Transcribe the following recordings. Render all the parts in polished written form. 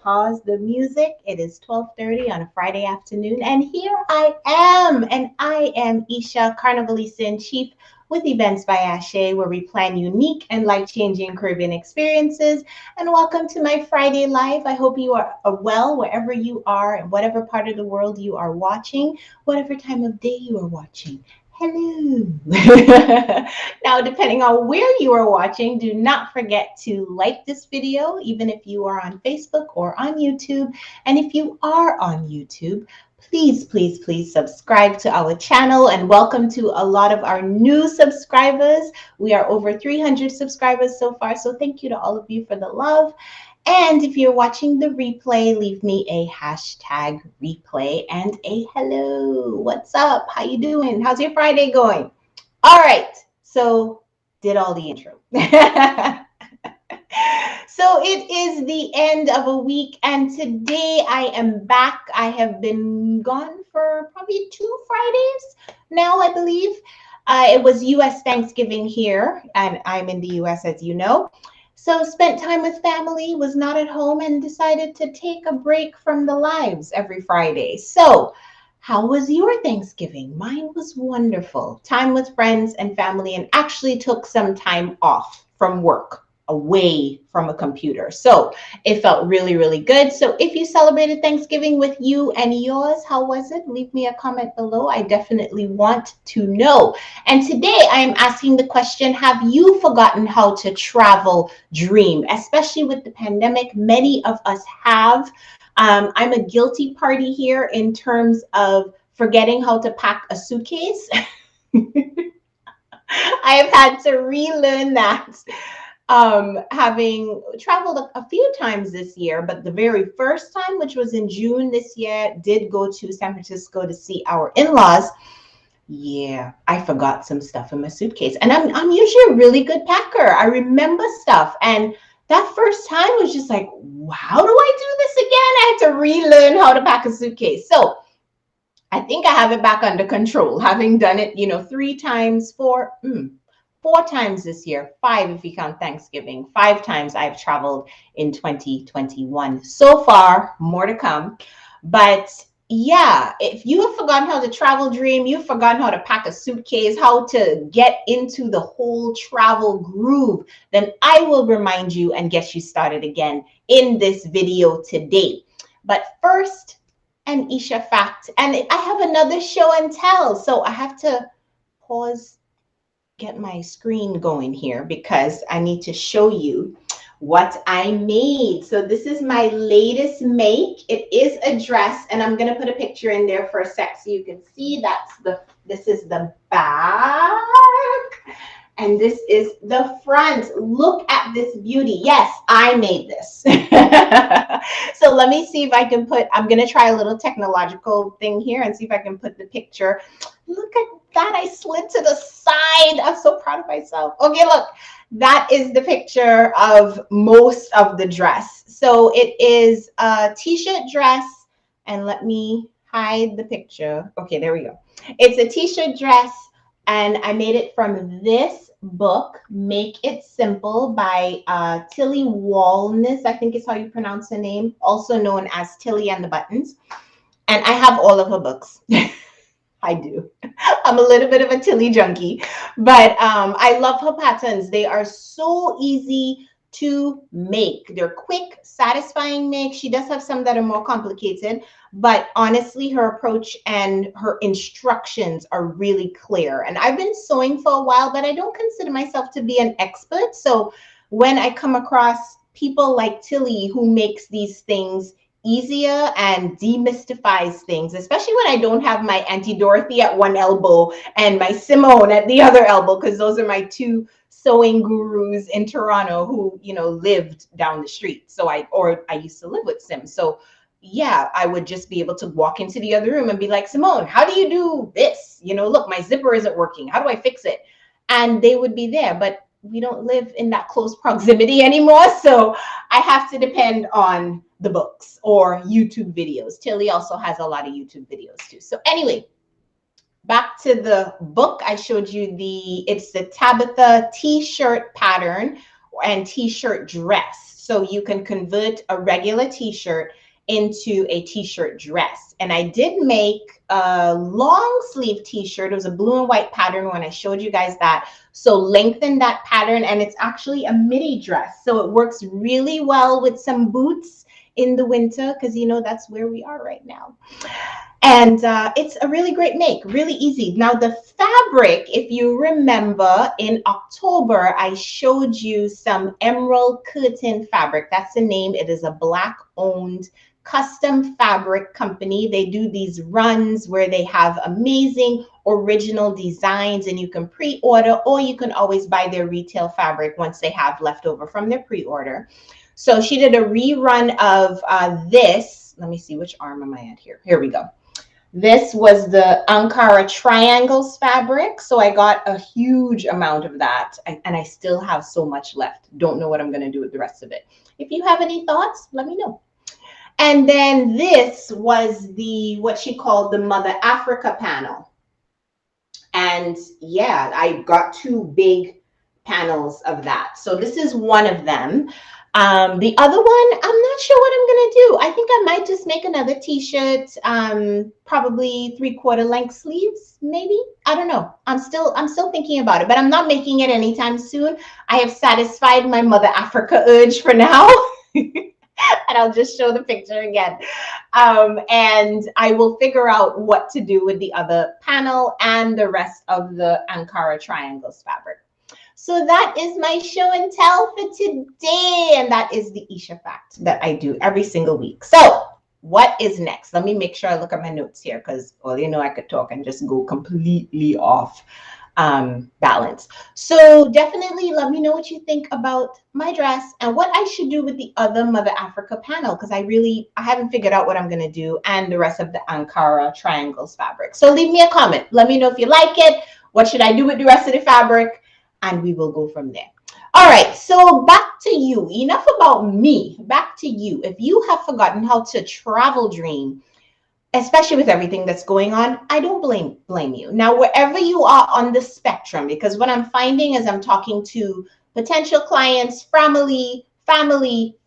pause the music. It is 12:30 on a Friday afternoon, and here I am. And I am Isha Carnivalisan, Chief with Events by Ashe, where we plan unique and life-changing Caribbean experiences. And welcome to my Friday Live. I hope you are well wherever you are, and whatever part of the world you are watching, whatever time of day you are watching. Hello. Now, depending on where you are watching, do not forget to like this video, even if you are on Facebook or on YouTube. And if you are on YouTube, please, please, please subscribe to our channel and welcome to a lot of our new subscribers. We are over 300 subscribers so far, so thank you to all of you for the love. And if you're watching the replay, leave me a hashtag replay and a hello. What's up? How you doing? How's your Friday going? All right. So did all the intro. So it is the end of a week, and today I am back. I have been gone for probably 2 Fridays now, I believe. It was U.S. Thanksgiving here, and I'm in the U.S., as you know. So spent time with family, was not at home, and decided to take a break from the lives every Friday. So how was your Thanksgiving? Mine was wonderful. Time with friends and family, and actually took some time off from work, away from a computer. So it felt really, really good. So if you celebrated Thanksgiving with you and yours, how was it? Leave me a comment below. I definitely want to know. And today I am asking the question, have you forgotten how to travel dream? Especially with the pandemic, many of us have. I'm a guilty party here in terms of forgetting how to pack a suitcase. I have had to relearn that, having traveled a few times this year, but the very first time, which was in June this year, did go to San Francisco to see our in-laws. Yeah, I forgot some stuff in my suitcase, and I'm usually a really good packer. I remember stuff, and that first time was just like, how do I do this again? I had to relearn how to pack a suitcase. So I think I have it back under control, having done it, 3 times, 4 times this year, 5 if you count Thanksgiving. 5 times I've traveled in 2021. So far, more to come. But yeah, if you have forgotten how to travel dream, you've forgotten how to pack a suitcase, how to get into the whole travel groove, then I will remind you and get you started again in this video today. But first, an Isha fact. And I have another show and tell. So I have to pause, get my screen going here because I need to show you what I made. So this is my latest make. It is a dress, and I'm gonna put a picture in there for a sec so you can see. This is the back, and this is the front. Look at this beauty. Yes, I made this. So let me see if I can I'm gonna try a little technological thing here and see if I can put the picture. Look at that, I slid to the side. I'm so proud of myself. Okay, look, that is the picture of most of the dress. So it is a t-shirt dress, and let me hide the picture. Okay, there we go. It's a t-shirt dress, and I made it from this book, Make It Simple by Tilly Walnes, I think is how you pronounce her name, also known as Tilly and the Buttons. And I have all of her books. I do. I'm a little bit of a Tilly junkie, but I love her patterns. They are so easy to make. They're quick, satisfying make. She does have some that are more complicated, but honestly, her approach and her instructions are really clear. And I've been sewing for a while, but I don't consider myself to be an expert. So when I come across people like Tilly who makes these things easier and demystifies things, especially when I don't have my Auntie Dorothy at one elbow and my Simone at the other elbow, because those are my 2 sewing gurus in Toronto who, lived down the street. So I used to live with Sim. So yeah, I would just be able to walk into the other room and be like, Simone, how do you do this? Look, my zipper isn't working. How do I fix it? And they would be there. But we don't live in that close proximity anymore. So I have to depend on the books or YouTube videos. Tilly also has a lot of YouTube videos too. So anyway, back to the book. I showed you it's the Tabitha t-shirt pattern and t-shirt dress. So you can convert a regular t-shirt into a t-shirt dress. And I did make a long sleeve t-shirt. It was a blue and white pattern when I showed you guys that. So lengthen that pattern, and it's actually a midi dress. So it works really well with some boots in the winter, because you know that's where we are right now. And it's a really great make, really easy. Now the fabric, if you remember in October, I showed you some emerald curtain fabric. That's the name. It is a Black owned custom fabric company. They do these runs where they have amazing original designs, and you can pre-order, or you can always buy their retail fabric once they have leftover from their pre-order. So she did a rerun of this. Let me see, which arm am I at here? Here we go. This was the Ankara triangles fabric. So I got a huge amount of that, and I still have so much left. Don't know what I'm going to do with the rest of it. If you have any thoughts, let me know. And then this was the, what she called the Mother Africa panel. And yeah, I got two big panels of that. So this is one of them. The other one, I'm not sure what I'm gonna do. I think I might just make another t-shirt, probably 3/4 length sleeves, maybe. I don't know. I'm still thinking about it, but I'm not making it anytime soon. I have satisfied my Mother Africa urge for now. And I'll just show the picture again. And I will figure out what to do with the other panel and the rest of the Ankara triangles fabric. So that is my show and tell for today. And that is the Isha Fact that I do every single week. So what is next? Let me make sure I look at my notes here, because, well, you know, I could talk and just go completely off balance. So definitely let me know what you think about my dress and what I should do with the other Mother Africa panel, because I haven't figured out what I'm going to do, and the rest of the Ankara triangles fabric. So leave me a comment. Let me know if you like it. What should I do with the rest of the fabric? And we will go from there. All right, so back to you. Enough about me. Back to you. If you have forgotten how to travel dream, especially with everything that's going on, I don't blame you. Now, wherever you are on the spectrum, because what I'm finding as I'm talking to potential clients, family,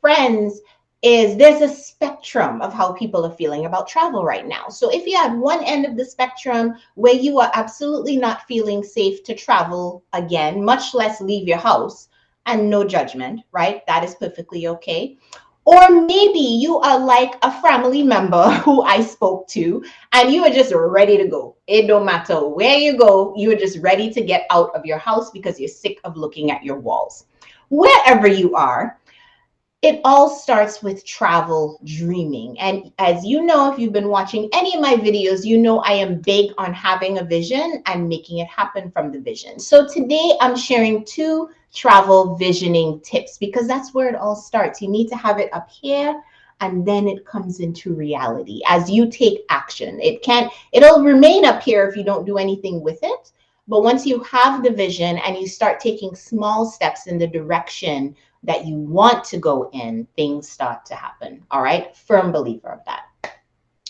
friends, is there's a spectrum of how people are feeling about travel right now. So if you're at one end of the spectrum where you are absolutely not feeling safe to travel again, much less leave your house, and no judgment, right? That is perfectly okay. Or maybe you are like a family member who I spoke to, and you are just ready to go. It don't matter where you go, you are just ready to get out of your house because you're sick of looking at your walls. Wherever you are, it all starts with travel dreaming. And as you know, if you've been watching any of my videos, you know I am big on having a vision and making it happen from the vision. So today I'm sharing 2 travel visioning tips, because that's where it all starts. You need to have it up here, and then it comes into reality as you take action. It'll remain up here if you don't do anything with it. But once you have the vision and you start taking small steps in the direction that you want to go in, things start to happen. All right, firm believer of that.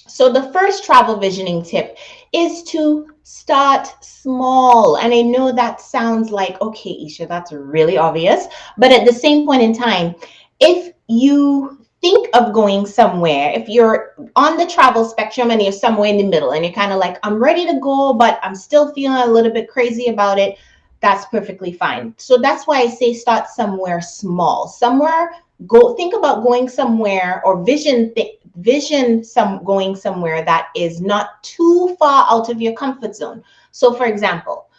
So the first travel visioning tip is to start small. And I know that sounds like, okay, Isha, that's really obvious. But at the same point in time, if you think of going somewhere, if you're on the travel spectrum and you're somewhere in the middle and you're kind of like, I'm ready to go, but I'm still feeling a little bit crazy about it, that's perfectly fine. So that's why I say start somewhere small. Think about going somewhere, or vision going somewhere that is not too far out of your comfort zone. So for example,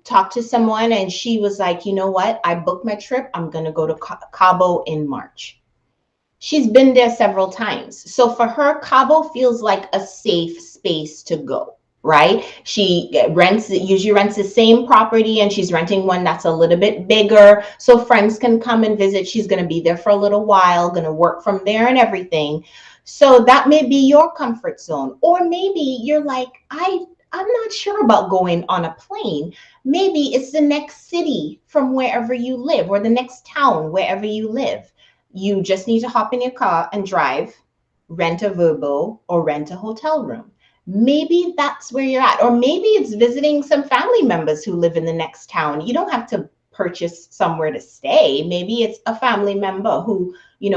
talk to someone and she was like, you know what, I booked my trip. I'm going to go to Cabo in March. She's been there several times. So for her, Cabo feels like a safe space to go. Right? She usually rents the same property, and she's renting one that's a little bit bigger so friends can come and visit. She's going to be there for a little while, going to work from there and everything. So that may be your comfort zone. Or maybe you're like, I'm not sure about going on a plane. Maybe it's the next city from wherever you live, or the next town wherever you live. You just need to hop in your car and drive, rent a Vrbo, or rent a hotel room. Maybe that's where you're at. Or maybe it's visiting some family members who live in the next town. You don't have to purchase somewhere to stay. Maybe it's a family member who,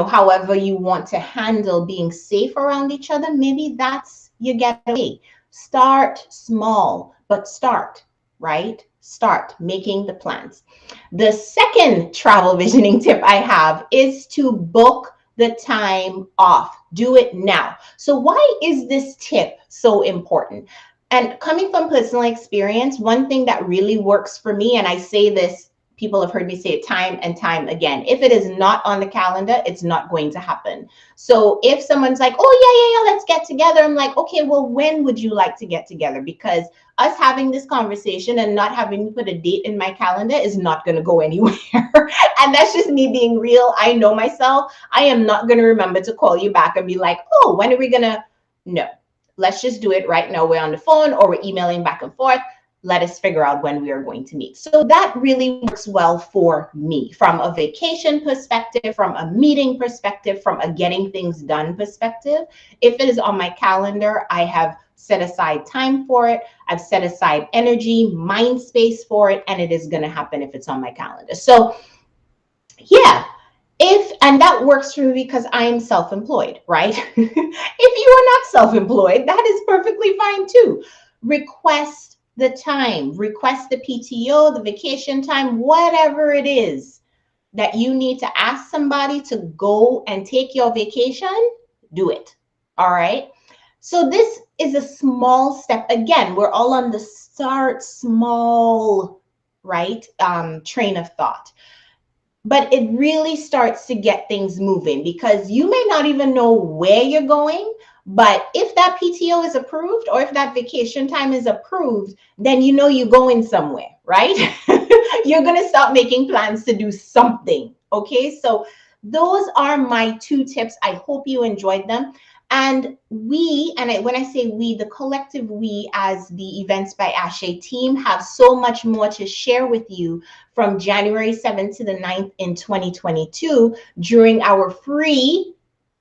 however you want to handle being safe around each other, maybe that's your getaway. Start small, but start, right? Start making the plans. The second travel visioning tip I have is to book the time off. Do it now. So why is this tip so important? And coming from personal experience, one thing that really works for me, and I say this, people have heard me say it time and time again, if it is not on the calendar, it's not going to happen. So if someone's like, oh, yeah, let's get together, I'm like, okay, well, when would you like to get together? Because us having this conversation and not having to put a date in my calendar is not going to go anywhere. And that's just me being real. I know myself. I am not going to remember to call you back and be like, oh, when are we going to? No, let's just do it right now. We're on the phone or we're emailing back and forth. Let us figure out when we are going to meet. So that really works well for me from a vacation perspective, from a meeting perspective, from a getting things done perspective. If it is on my calendar, I have set aside time for it. I've set aside energy, mind space for it, and it is going to happen if it's on my calendar. So yeah, and that works for me because I'm self-employed, right? If you are not self-employed, that is perfectly fine too. Request the time, request the PTO, the vacation time, whatever it is that you need to ask somebody to go and take your vacation, do it. All right. So this is a small step. Again, we're all on the start small, right? Train of thought. But it really starts to get things moving because you may not even know where you're going. But if that PTO is approved or if that vacation time is approved, then you're going somewhere, right? You're going to start making plans to do something. Okay, so those are my 2 tips. I hope you enjoyed them. And when I say we, the collective we as the Events by Ashe team have so much more to share with you from January 7th to the 9th in 2022 during our free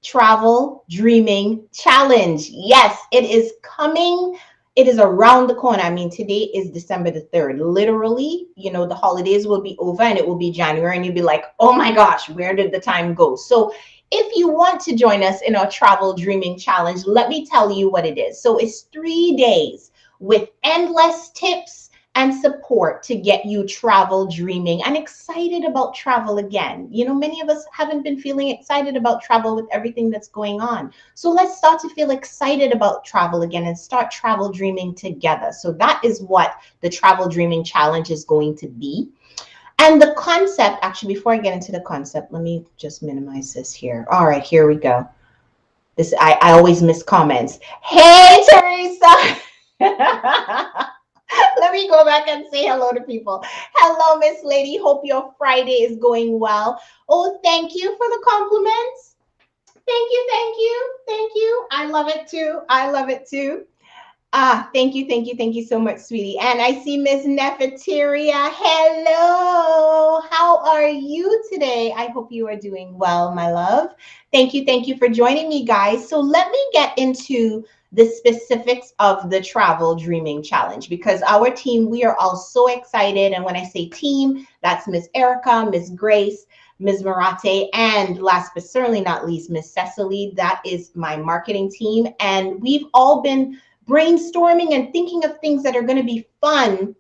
Travel Dreaming Challenge. Yes, it is coming. It is around the corner. I mean, today is December the 3rd. Literally, the holidays will be over and it will be January and you'll be like, oh my gosh, where did the time go? So if you want to join us in our Travel Dreaming Challenge, let me tell you what it is. So it's 3 days with endless tips and support to get you travel dreaming and excited about travel again. Many of us haven't been feeling excited about travel with everything that's going on. So let's start to feel excited about travel again and start travel dreaming together. So that is what the Travel Dreaming Challenge is going to be. And the concept, actually, before I get into the concept, let me just minimize this here. All right, here we go. I always miss comments. Hey, Teresa. Let me go back and say hello to people. Hello, Miss Lady. Hope your Friday is going well. Oh, thank you for the compliments. Thank you, thank you, thank you. I love it too. I love it too. Thank you so much, sweetie. And I see Miss Neferteria. Hello. How are you today? I hope you are doing well, my love. Thank you for joining me, guys. So let me get into the specifics of the Travel Dreaming Challenge because our team, we are all so excited. And when I say team, that's Miss Erica, Miss Grace, Ms. Marate, and last but certainly not least, Miss Cecily. That is my marketing team. And we've all been brainstorming and thinking of things that are going to be fun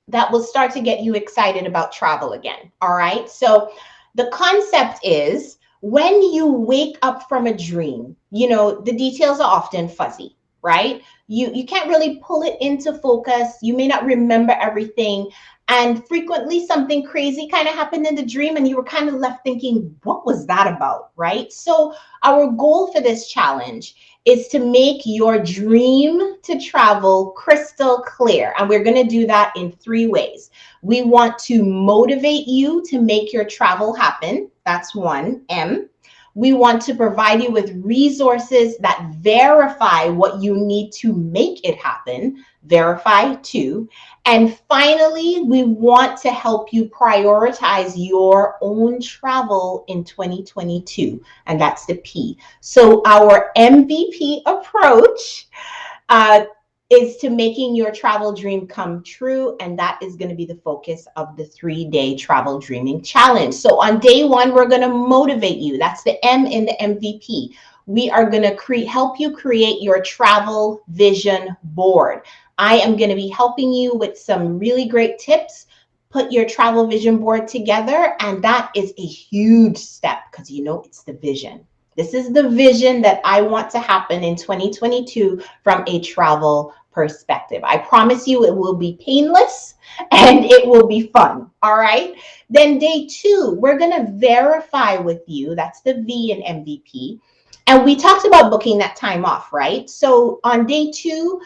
that will start to get you excited about travel again. All right. So the concept is when you wake up from a dream, the details are often fuzzy, right? You can't really pull it into focus. You may not remember everything. And frequently something crazy kind of happened in the dream and you were kind of left thinking, what was that about, right? So our goal for this challenge is to make your dream to travel crystal clear. And we're going to do that in 3 ways. We want to motivate you to make your travel happen. That's 1, M. We want to provide you with resources that verify what you need to make it happen. Verify 2. And finally, we want to help you prioritize your own travel in 2022. And that's the P. So our MVP approach is to making your travel dream come true. And that is going to be the focus of the 3-day travel dreaming challenge. So on day one, we're going to motivate you. That's the M in the MVP. We are going to help you create your travel vision board. I am going to be helping you with some really great tips. Put your travel vision board together. And that is a huge step because it's the vision. This is the vision that I want to happen in 2022 from a travel perspective. I promise you it will be painless and it will be fun. All right. Then day two, we're going to verify with you. That's the V in MVP. And we talked about booking that time off, right? So on day two,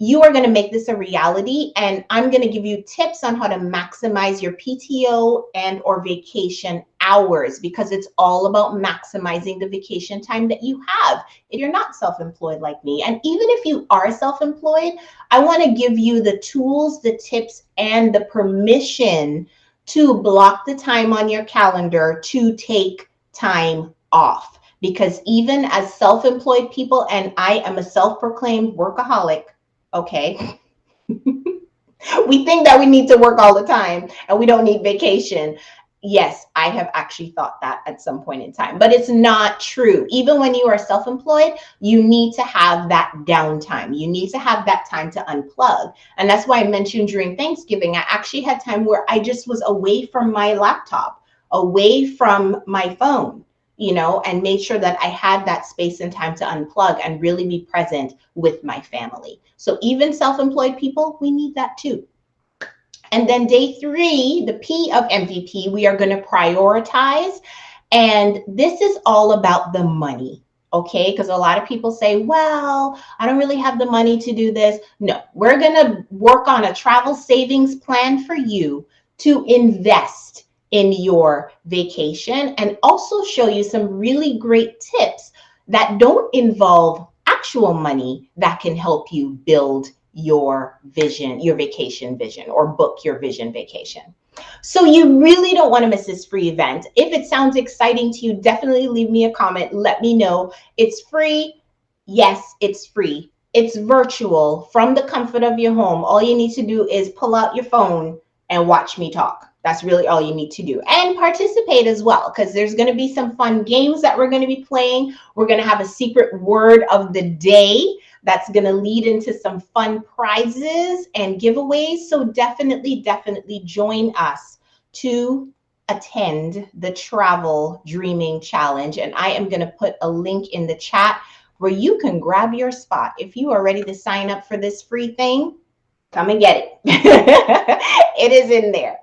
you are going to make this a reality, and I'm going to give you tips on how to maximize your PTO and or vacation hours, because it's all about maximizing the vacation time that you have if you're not self-employed like me. And even if you are self-employed, I want to give you the tools, the tips, and the permission to block the time on your calendar to take time off. Because even as self-employed people, and I am a self-proclaimed workaholic, okay, we think that we need to work all the time and we don't need vacation. Yes, I have actually thought that at some point in time, but it's not true. Even when you are self-employed, you need to have that downtime. You need to have that time to unplug. And that's why I mentioned during Thanksgiving, I actually had time where I just was away from my laptop, away from my phone, and made sure that I had that space and time to unplug and really be present with my family. So even self-employed people, we need that too. And then day three, the P of MVP, we are going to prioritize. And this is all about the money, okay? Because a lot of people say, well, I don't really have the money to do this. No, we're going to work on a travel savings plan for you to invest in your vacation, and also show you some really great tips that don't involve actual money that can help you build your vision, your vacation vision, or book your vision vacation. So you really don't want to miss this free event. If it sounds exciting to you, definitely leave me a comment. Let me know. It's free. Yes, it's free. It's virtual from the comfort of your home. All you need to do is pull out your phone and watch me talk. That's really all you need to do. And participate as well, because there's going to be some fun games that we're going to be playing. We're going to have a secret word of the day that's going to lead into some fun prizes and giveaways. So definitely join us to attend the Travel Dreaming Challenge. And I am going to put a link in the chat where you can grab your spot. If you are ready to sign up for this free thing, come and get it. It is in there.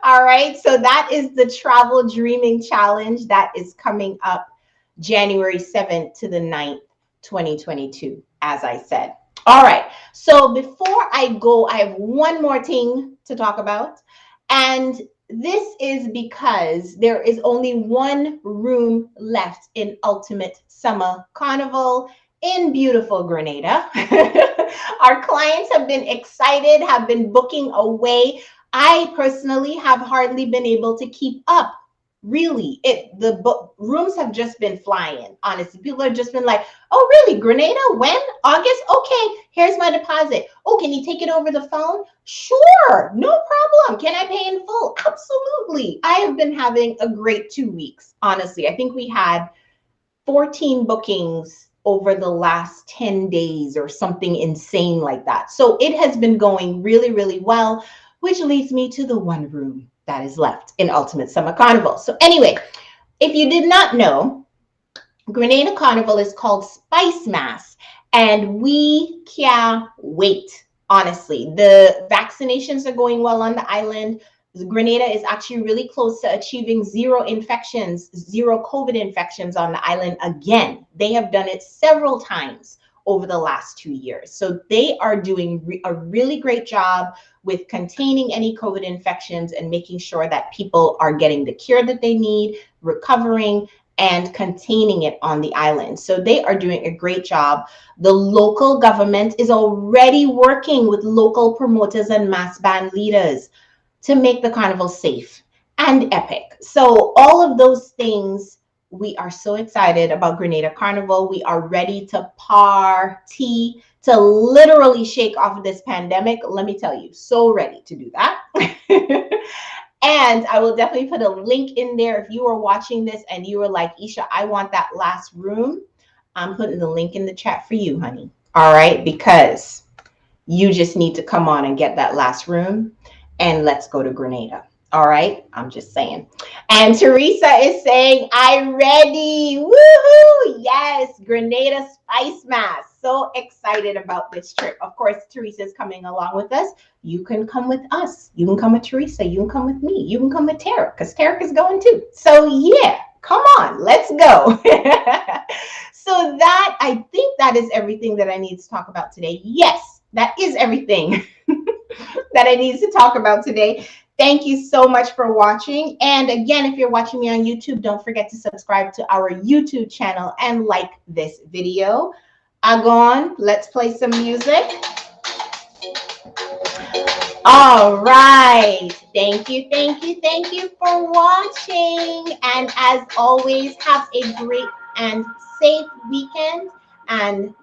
All right. So that is the Travel Dreaming Challenge that is coming up January 7th to the 9th, 2022, as I said. All right. So before I go, I have one more thing to talk about. And this is because there is only one room left in Ultimate Summer Carnival in beautiful Grenada. Our clients have been excited, have been booking away. I personally have hardly been able to keep up. Really, the rooms have just been flying. Honestly, people have just been like, oh, really? Grenada? When? August? Okay, here's my deposit. Oh, can you take it over the phone? Sure, no problem. Can I pay in full? Absolutely. I have been having a great 2 weeks. Honestly, I think we had 14 bookings over the last 10 days or something insane like that. So it has been going really, really well, which leads me to the one room that is left in Ultimate Summer Carnival. So anyway, if you did not know, Grenada Carnival is called Spice Mass, and we can't wait. Honestly, the vaccinations are going well on the island. Grenada is actually really close to achieving zero infections, zero COVID infections on the island again. They have done it several times over the last 2 years. So they are doing a really great job with containing any COVID infections and making sure that people are getting the care that they need, recovering, and containing it on the island. So they are doing a great job. The local government is already working with local promoters and mass band leaders to make the carnival safe and epic. So all of those things We are so excited about Grenada Carnival. We are ready to party, to literally shake off this pandemic. Let me tell you, so ready to do that. And I will definitely put a link in there if you are watching this and you were like, Isha, I want that last room. I'm putting the link in the chat for you, honey. All right, because you just need to come on and get that last room and let's go to Grenada. All right, I'm just saying. And Teresa is saying, I'm ready. Woohoo! Yes, Grenada Spice Mass. So excited about this trip. Of course, Teresa is coming along with us. You can come with us. You can come with Teresa. You can come with me. You can come with Tarek because Tarek is going too. So yeah, come on, let's go. So that, I think that is everything that I need to talk about today. Yes, that is everything that I need to talk about today. Thank you so much for watching. And again, if you're watching me on YouTube, don't forget to subscribe to our YouTube channel and like this video. Agon, let's play some music. All right. Thank you, thank you, thank you for watching. And as always, have a great and safe weekend. And